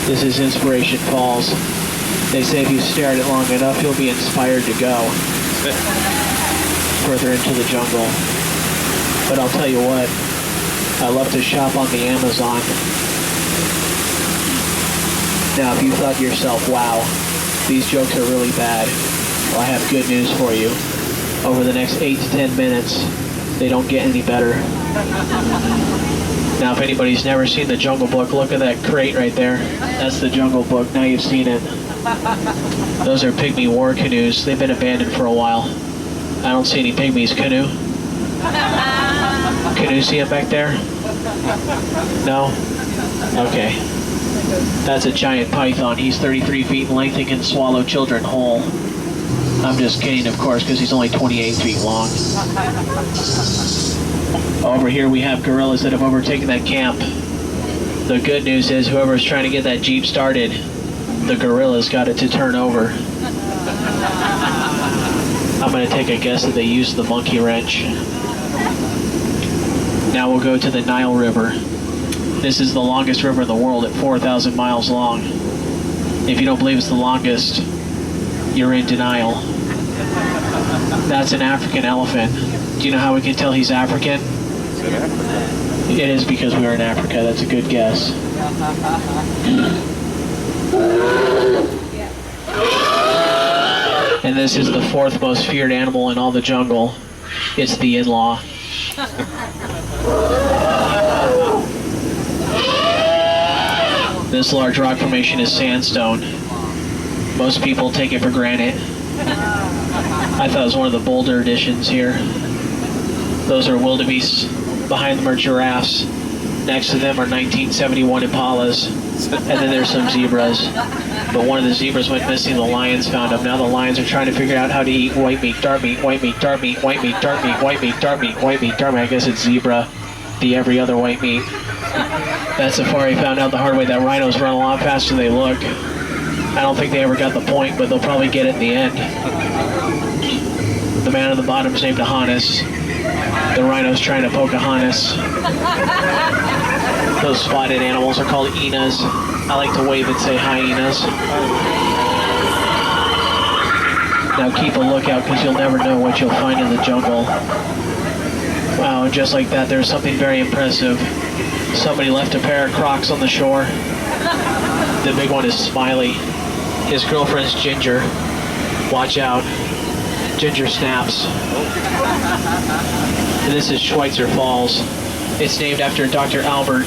This is Inspiration Falls. They say if you stare at it long enough, you'll be inspired to go further into the jungle. But I'll tell you what, I love to shop on the Amazon. Now, if you thought to yourself, wow, these jokes are really bad, well, I have good news for you. Over the next 8 to 10 minutes, they don't get any better. Now, if anybody's never seen the Jungle Book, look at that crate right there. That's the Jungle Book. Now you've seen it. Those are pygmy war canoes. They've been abandoned for a while. I don't see any pygmies. Canoe? Canoe, see it back there? No? Okay. That's a giant python. He's 33 feet in length and can swallow children whole. I'm just kidding, of course, because he's only 28 feet long. Over here we have gorillas that have overtaken that camp. The good news is whoever's trying to get that Jeep started, the gorillas got it to turn over. I'm going to take a guess that they used the monkey wrench. Now we'll go to the Nile River. This is the longest river in the world at 4,000 miles long. If you don't believe it's the longest, you're in denial. That's an African elephant. Do you know how we can tell he's African? Is it Africa? It is because we are in Africa. That's a good guess. And this is the fourth most feared animal in all the jungle. It's the in-law. This large rock formation is sandstone. Most people take it for granite. I thought it was one of the boulder additions here. Those are wildebeests. Behind them are giraffes. Next to them are 1971 impalas. And then there's some zebras. But one of the zebras went missing. The lions found him. Now the lions are trying to figure out how to eat white meat, dark meat, white meat, dark meat, white meat, dark meat, white meat, dark meat, white meat, dark meat. I guess it's zebra, the every other white meat. That safari found out the hard way that rhinos run a lot faster than they look. I don't think they ever got the point, but they'll probably get it in the end. The man on the bottom is named Ahanis. The rhino's trying to Pocahontas. Those spotted animals are called Enas. I like to wave and say hyenas. Now keep a lookout because you'll never know what you'll find in the jungle. Wow, and just like that, there's something very impressive. Somebody left a pair of Crocs on the shore. The big one is Smiley. His girlfriend's Ginger. Watch out. Ginger snaps. And this is Schweitzer Falls. It's named after Dr. Albert.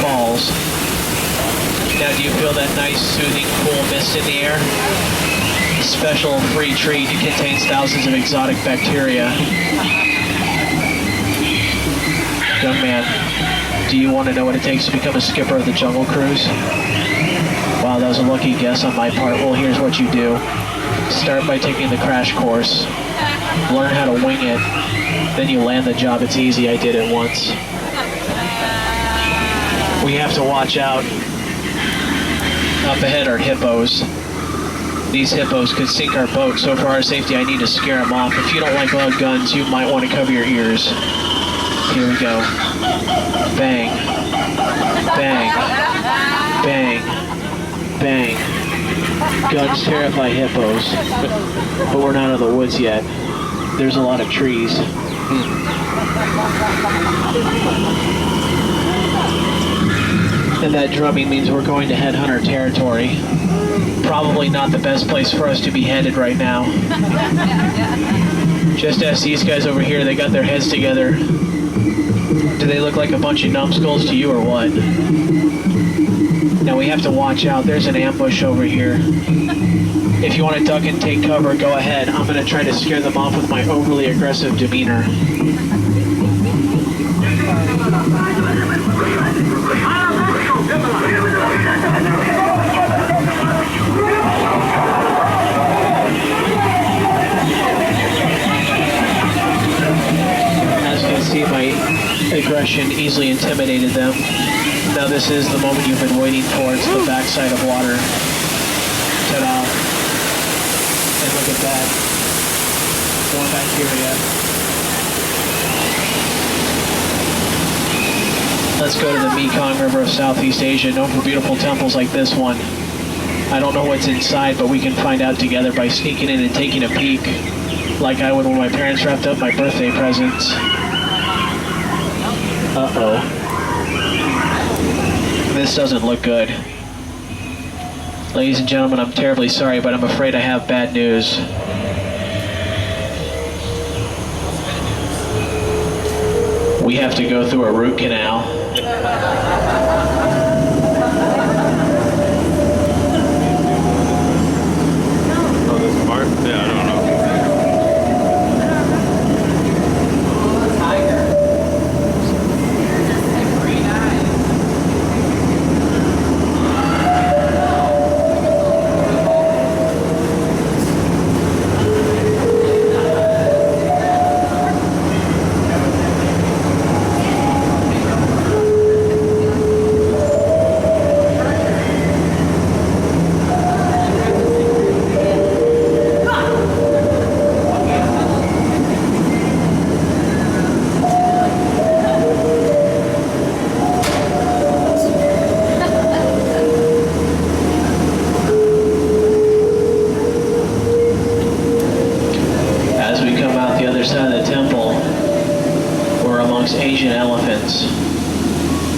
Falls. Now do you feel that nice, soothing, cool mist in the air? A special free treat. It contains thousands of exotic bacteria. Young man, do you want to know what it takes to become a skipper of the Jungle Cruise? Wow, that was a lucky guess on my part. Well, here's what you do. Start by taking the crash course. Learn how to wing it. Then you land the job. It's easy. I did it once. We have to watch out. Up ahead are hippos. These hippos could sink our boat, so for our safety I need to scare them off. If you don't like loud guns, you might want to cover your ears. Here we go. Bang. Bang. Bang. Bang. Guns terrify hippos. But we're not in the woods yet. There's a lot of trees. And that drumming means we're going to headhunter territory. Probably not the best place for us to be headed right now. Just ask these guys over here, they got their heads together. Do they look like a bunch of numbskulls to you or what? Now we have to watch out, there's an ambush over here. If you want to duck and take cover, go ahead. I'm going to try to scare them off with my overly aggressive demeanor. As you can see, my aggression easily intimidated them. Now this is the moment you've been waiting for. It's the backside of water. Ta-da. And look at that. More bacteria. let's go to the Mekong River of Southeast Asia, known for beautiful temples like this one. I don't know what's inside, but we can find out together by sneaking in and taking a peek, like I would when my parents wrapped up my birthday presents. Uh-oh. This doesn't look good. Ladies and gentlemen, I'm terribly sorry, but I'm afraid I have bad news. We have to go through a root canal. Oh, this part? Yeah, I don't know. Asian elephants.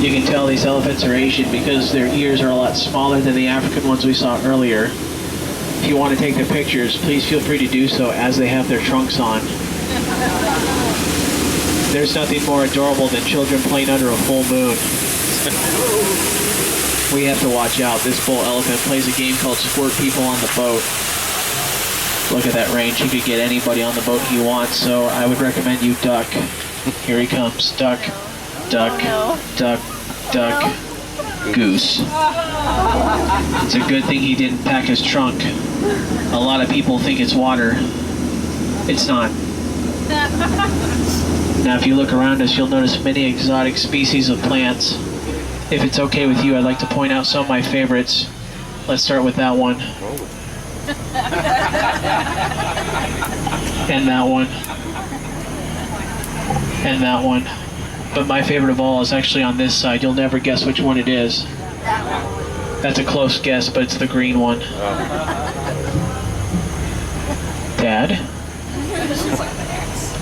You can tell these elephants are Asian because their ears are a lot smaller than the African ones we saw earlier. If you want to take the pictures, please feel free to do so as they have their trunks on. There's nothing more adorable than children playing under a full moon. We have to watch out. This bull elephant plays a game called Squirt People on the Boat. Look at that range. He could get anybody on the boat he wants, so I would recommend you duck. Here he comes. Duck, duck, duck, duck, goose. It's a good thing he didn't pack his trunk. A lot of people think it's water. It's not. Now, if you look around us, you'll notice many exotic species of plants. If it's okay with you, I'd like to point out some of my favorites. Let's start with that one. And that one. And that one. But my favorite of all is actually on this side. You'll never guess which one it is. That's a close guess, but it's the green one. Dad?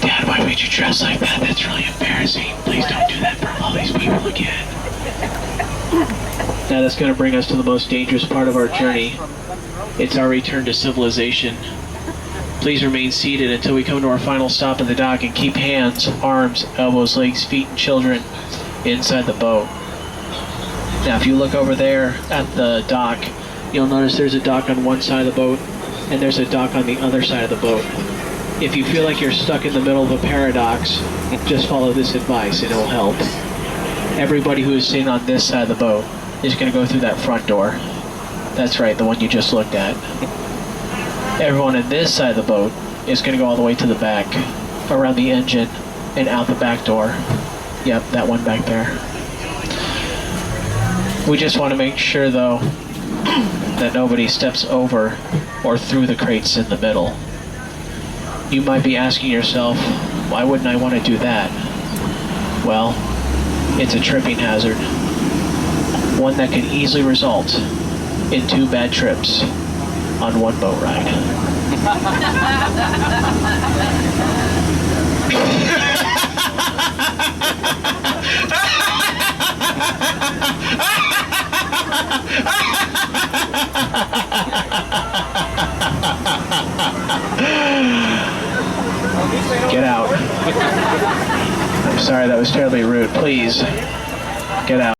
Dad, why would you dress like that? That's really embarrassing. Please don't do that for all these people again. Now that's going to bring us to the most dangerous part of our journey. It's our return to civilization. Please remain seated until we come to our final stop at the dock and keep hands, arms, elbows, legs, feet, and children inside the boat. Now if you look over there at the dock, you'll notice there's a dock on one side of the boat and there's a dock on the other side of the boat. If you feel like you're stuck in the middle of a paradox, just follow this advice and it'll help. Everybody who is sitting on this side of the boat is going to go through that front door. That's right, the one you just looked at. Everyone in this side of the boat is going to go all the way to the back, around the engine, and out the back door. Yep, that one back there. We just want to make sure, though, that nobody steps over or through the crates in the middle. You might be asking yourself, why wouldn't I want to do that? Well, it's a tripping hazard. One that can easily result in 2 bad trips on one boat ride. Get out. I'm sorry, that was terribly rude. Please, get out.